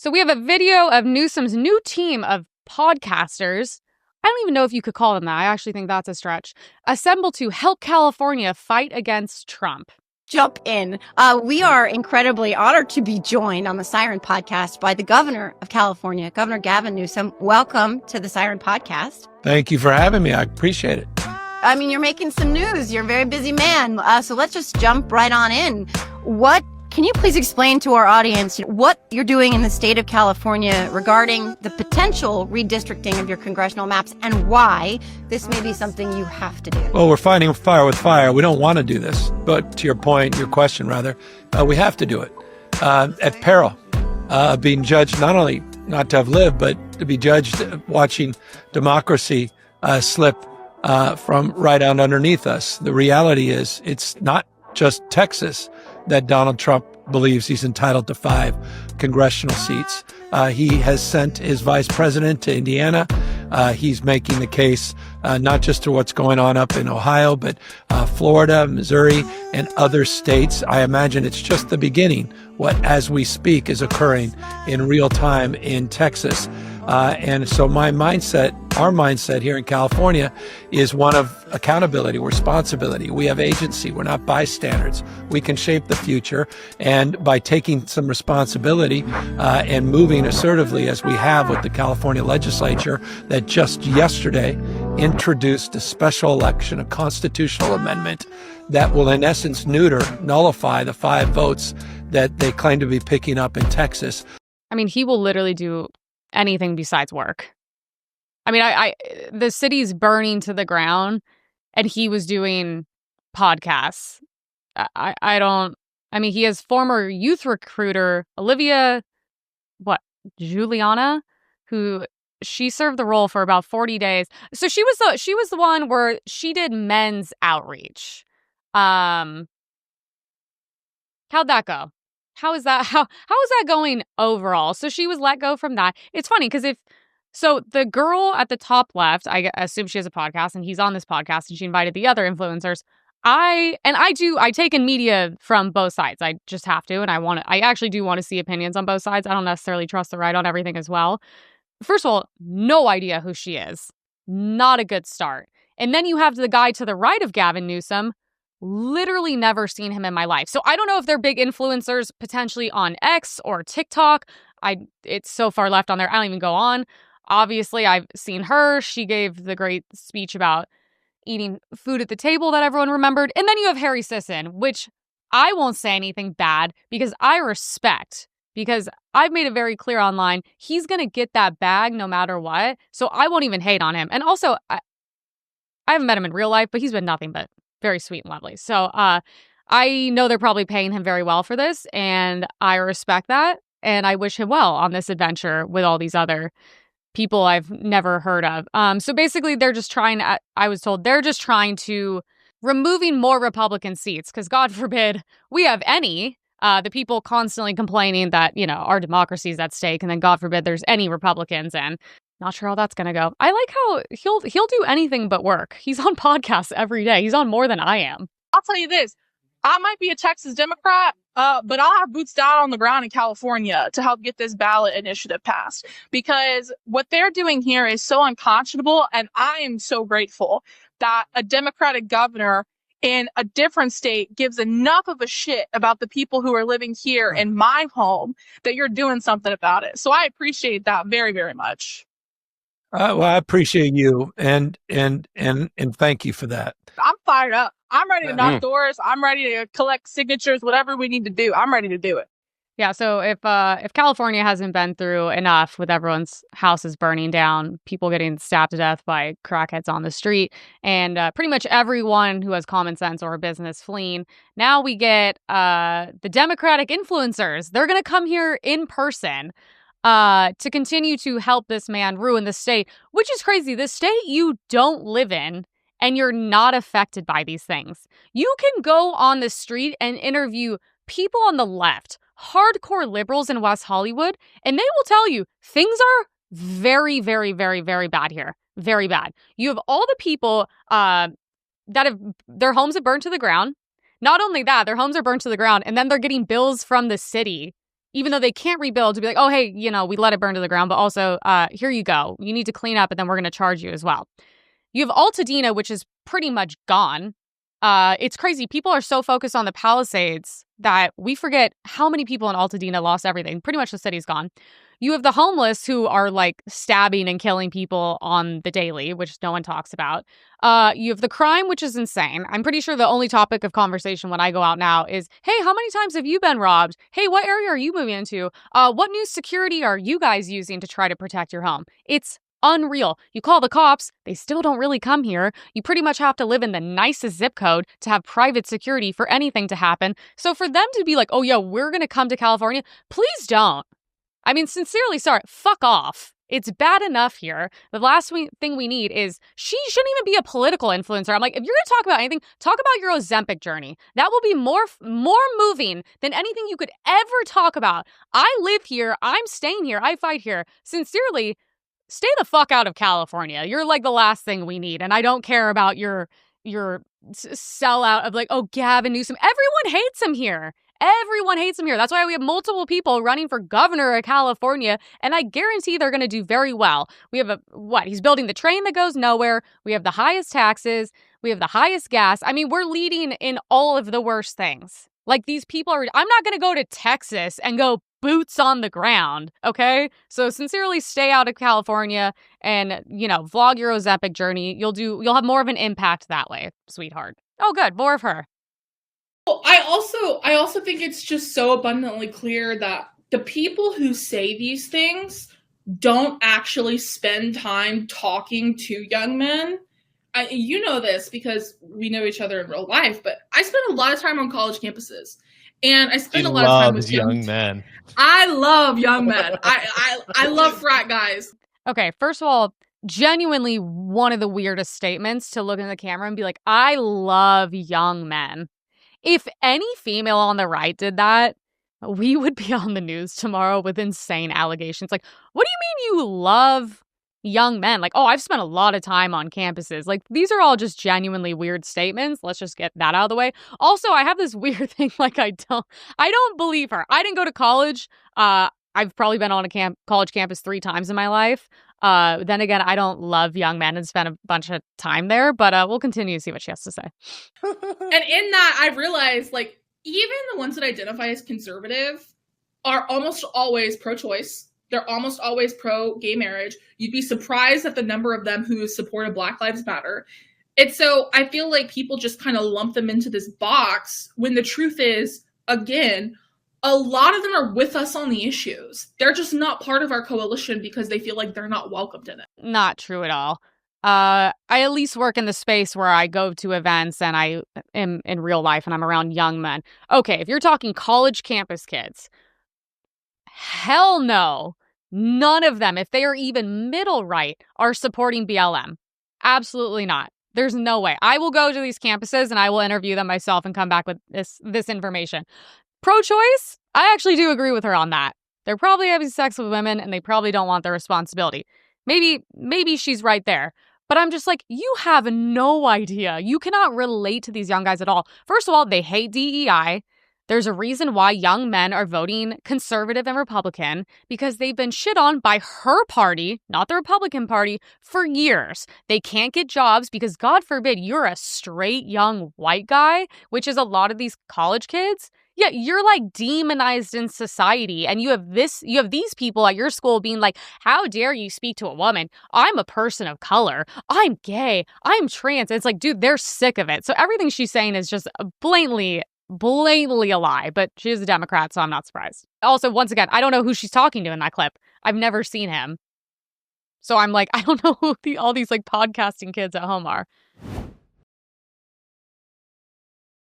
So we have a video of Newsom's new team of podcasters. I don't even know if you could call them that. I actually think that's a stretch. Assemble to help California fight against Trump. Jump in. We are incredibly honored to be joined on the Siren Podcast by the governor of California, Governor Gavin Newsom. Welcome to the Siren Podcast. Thank you for having me. I appreciate it. I mean, you're making some news. You're a very busy man. So let's just jump right on in. Can you please explain to our audience what you're doing in the state of California regarding the potential redistricting of your congressional maps and why this may be something you have to do? Well, we're fighting fire with fire. We don't want to do this. But to your question, we have to do it at peril of being judged not only not to have lived, but to be judged watching democracy slip from right out underneath us. The reality is it's not just Texas that Donald Trump believes he's entitled to 5 congressional seats. He has sent his vice president to Indiana. He's making the case not just to what's going on up in Ohio, but Florida, Missouri, and other states. I imagine it's just the beginning. What, as we speak, is occurring in real time in Texas. And so our mindset here in California is one of accountability, responsibility. We have agency. We're not bystanders. We can shape the future. And by taking some responsibility and moving assertively, as we have with the California legislature that just yesterday introduced a special election, a constitutional amendment that will, in essence, nullify the 5 votes that they claim to be picking up in Texas. I mean, he will literally do anything besides work. I mean, the city's burning to the ground and he was doing podcasts. He has former youth recruiter Olivia, Julianna, who she served the role for about 40 days. So she was the one where she did men's outreach. How'd that go? How is that going overall? So she was let go from that. It's funny because so the girl at the top left, I assume she has a podcast and he's on this podcast and she invited the other influencers. I take in media from both sides. I just have to. And I actually do want to see opinions on both sides. I don't necessarily trust the right on everything as well. First of all, no idea who she is. Not a good start. And then you have the guy to the right of Gavin Newsom. Literally never seen him in my life. So I don't know if they're big influencers potentially on X or TikTok. It's so far left on there. I don't even go on. Obviously, I've seen her. She gave the great speech about eating food at the table that everyone remembered. And then you have Harry Sisson, which I won't say anything bad because I respect. Because I've made it very clear online, he's going to get that bag no matter what. So I won't even hate on him. And also, I haven't met him in real life, but he's been nothing but very sweet and lovely. So I know they're probably paying him very well for this, and I respect that. And I wish him well on this adventure with all these other people I've never heard of. So basically, I was told they're just trying to removing more Republican seats because God forbid we have any. The people constantly complaining that, our democracy is at stake, and then God forbid there's any Republicans, and not sure how that's going to go. I like how he'll do anything but work. He's on podcasts every day. He's on more than I am. I'll tell you this. I might be a Texas Democrat, but I'll have boots down on the ground in California to help get this ballot initiative passed. Because what they're doing here is so unconscionable, and I am so grateful that a Democratic governor in a different state gives enough of a shit about the people who are living here in my home that you're doing something about it. So I appreciate that very, very much. Well, I appreciate you and thank you for that. I'm fired up. I'm ready to knock doors. I'm ready to collect signatures, whatever we need to do. I'm ready to do it. Yeah, so if California hasn't been through enough with everyone's houses burning down, people getting stabbed to death by crackheads on the street, and pretty much everyone who has common sense or a business fleeing, now we get the Democratic influencers. They're going to come here in person to continue to help this man ruin the state, which is crazy. The state you don't live in and you're not affected by these things. You can go on the street and interview people on the left, hardcore liberals in West Hollywood, and they will tell you things are very, very, very, very bad here. Very bad. You have all the people that have their homes have burned to the ground. Not only that, their homes are burned to the ground, and then they're getting bills from the city even though they can't rebuild, to be like, oh, hey, we let it burn to the ground, but also here you go. You need to clean up, and then we're going to charge you as well. You have Altadena, which is pretty much gone. It's crazy. People are so focused on the Palisades that we forget how many people in Altadena lost everything. Pretty much the city's gone. You have the homeless who are like stabbing and killing people on the daily, which no one talks about. You have the crime, which is insane. I'm pretty sure the only topic of conversation when I go out now is, hey, how many times have you been robbed? Hey, what area are you moving into? What new security are you guys using to try to protect your home? It's unreal. You call the cops, they still don't really come here. You pretty much have to live in the nicest zip code to have private security for anything to happen. So for them to be like, oh yeah, we're going to come to California, please don't. I mean, sincerely, sorry, fuck off. It's bad enough here. The last thing we need is, she shouldn't even be a political influencer. I'm like, if you're going to talk about anything, talk about your Ozempic journey. That will be more moving than anything you could ever talk about. I live here. I'm staying here. I fight here. Sincerely, stay the fuck out of California. You're like the last thing we need. And I don't care about your sellout of like, oh, Gavin Newsom. Everyone hates him here. Everyone hates him here. That's why we have multiple people running for governor of California, and I guarantee they're going to do very well. We have he's building the train that goes nowhere. We have the highest taxes. We have the highest gas. I mean, we're leading in all of the worst things. Like, these people are, I'm not going to go to Texas and go boots on the ground, okay? So sincerely, stay out of California and, vlog your Ozempic journey. You'll have more of an impact that way, sweetheart. Oh, good. More of her. Well, I also think it's just so abundantly clear that the people who say these things don't actually spend time talking to young men. You know this because we know each other in real life, but I spend a lot of time on college campuses, and I spend a lot of time with young men. I love young men. I love frat guys. Okay, first of all, genuinely one of the weirdest statements to look in the camera and be like, I love young men. If any female on the right did that, we would be on the news tomorrow with insane allegations. Like, what do you mean you love young men? Like, oh, I've spent a lot of time on campuses. Like, these are all just genuinely weird statements. Let's just get that out of the way. Also, I have this weird thing, like, I don't believe her. I didn't go to college. I've probably been on a college campus 3 times in my life. Then again, I don't love young men and spend a bunch of time there, but we'll continue to see what she has to say. And in that, I realized, like, even the ones that identify as conservative are almost always pro-choice. They're almost always pro-gay marriage. You'd be surprised at the number of them who supported Black Lives Matter. And so I feel like people just kind of lump them into this box when the truth is, again, a lot of them are with us on the issues. They're just not part of our coalition because they feel like they're not welcomed in it. Not true at all. I at least work in the space where I go to events and I am in real life and I'm around young men. Okay, if you're talking college campus kids, hell no. None of them, if they are even middle right, are supporting BLM. Absolutely not. There's no way. I will go to these campuses and I will interview them myself and come back with this information. Pro-choice, I actually do agree with her on that. They're probably having sex with women and they probably don't want the responsibility. Maybe she's right there. But I'm just like, you have no idea. You cannot relate to these young guys at all. First of all, they hate DEI. There's a reason why young men are voting conservative and Republican, because they've been shit on by her party, not the Republican Party, for years. They can't get jobs because, God forbid, you're a straight young white guy, which is a lot of these college kids. Yeah, you're like demonized in society, and you have these people at your school being like, how dare you speak to a woman? I'm a person of color. I'm gay. I'm trans. It's like, dude, they're sick of it. So everything she's saying is just blatantly a lie, but she is a Democrat, so I'm not surprised. Also, once again, I don't know who she's talking to in that clip. I've never seen him. So I'm like, I don't know who all these like podcasting kids at home are.